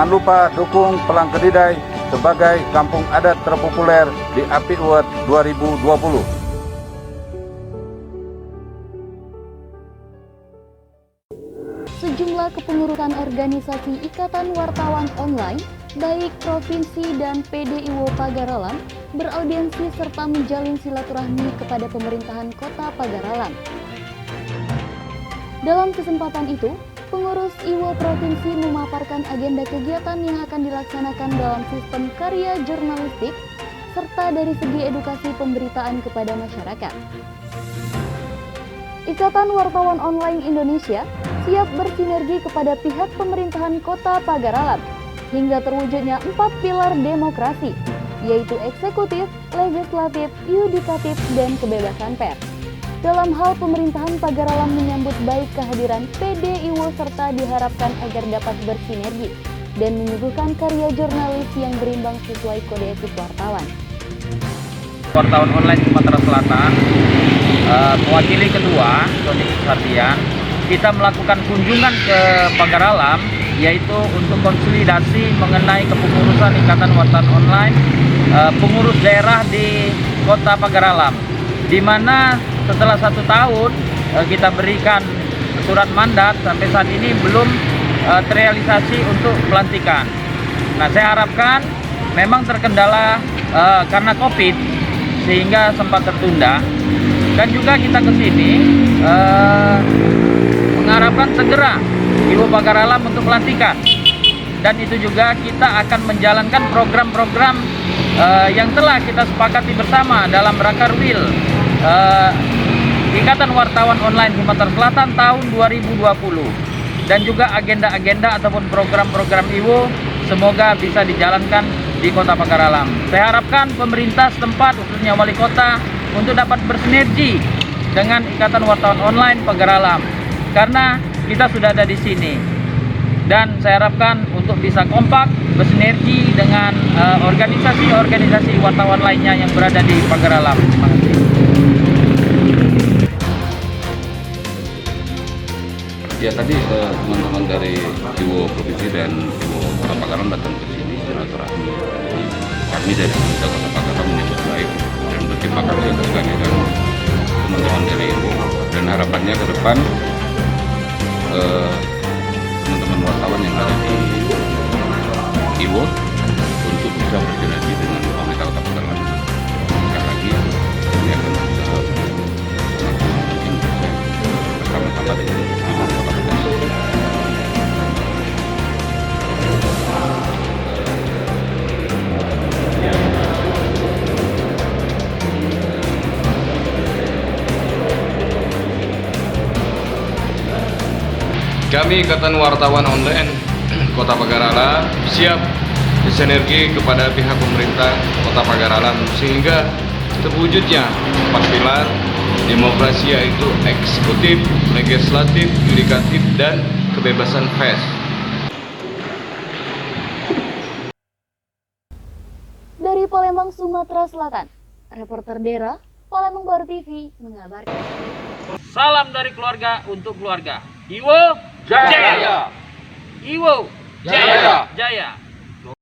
Jangan lupa dukung Pelang Kedidai sebagai kampung adat terpopuler di API Award 2020. Sejumlah kepengurusan organisasi Ikatan Wartawan Online, baik Provinsi dan PDIWO Pagaralam, beraudiensi serta menjalin silaturahmi kepada pemerintahan Kota Pagaralam. Dalam kesempatan itu, pengurus IWO Provinsi memaparkan agenda kegiatan yang akan dilaksanakan dalam sistem karya jurnalistik, serta dari segi edukasi pemberitaan kepada masyarakat. Ikatan Wartawan Online Indonesia siap bersinergi kepada pihak pemerintahan Kota Pagaralam hingga terwujudnya 4 pilar demokrasi, yaitu eksekutif, legislatif, yudikatif, dan kebebasan pers. Dalam hal pemerintahan Pagaralam menyambut baik kehadiran PDIWO serta diharapkan agar dapat bersinergi dan menyuguhkan karya jurnalis yang berimbang sesuai kode etik wartawan. Wartawan Online Sumatera Selatan, mewakili Ketua Tony Sardian, kita melakukan kunjungan ke Pagaralam, yaitu untuk konsolidasi mengenai kepengurusan Ikatan Wartawan Online pengurus daerah di Kota Pagaralam, di mana setelah 1 tahun kita berikan surat mandat, sampai saat ini belum terrealisasi untuk pelantikan. Nah, saya harapkan memang terkendala karena COVID sehingga sempat tertunda, dan juga kita ke sini mengharapkan segera IWO Pagaralam untuk pelantikan, dan itu juga kita akan menjalankan program-program yang telah kita sepakati bersama dalam Rakerwil Ikatan Wartawan Online Sumatera Selatan tahun 2020, dan juga agenda-agenda ataupun program-program IWO semoga bisa dijalankan di Kota Pagaralam. Saya harapkan pemerintah setempat, khususnya wali kota, untuk dapat bersinergi dengan Ikatan Wartawan Online Pagaralam, karena kita sudah ada di sini, dan saya harapkan untuk bisa kompak bersinergi dengan organisasi-organisasi wartawan lainnya yang berada di Pagaralam. Terima kasih. Ya, tadi teman-teman dari IWO Provinsi dan IWO Kota Pagaralam datang ke sini silaturahmi. Kami dari Kota Pagaralam menyambut baik dan berterima kasih atas kehadiran teman-teman dari IWO, dan harapannya ke depan teman-teman wartawan yang ada di IWO untuk bisa bersinergi dengan pemerintah Kota Pagaralam. Sekali lagi, kami akan berusaha semaksimal mungkin bisa bersama-sama dengan IWO Kota Pagaralam. Kami Ikatan Wartawan Online Kota Pagaralam siap bersinergi kepada pihak pemerintah Kota Pagaralam sehingga terwujudnya 4 pilar demokrasi, yaitu eksekutif, legislatif, yudikatif, dan kebebasan pers. Dari Palembang, Sumatera Selatan, reporter Dera, Palembang Baru TV mengabarkan. Salam dari keluarga untuk keluarga. IWO Jaya! IWO Jaya! Jaya!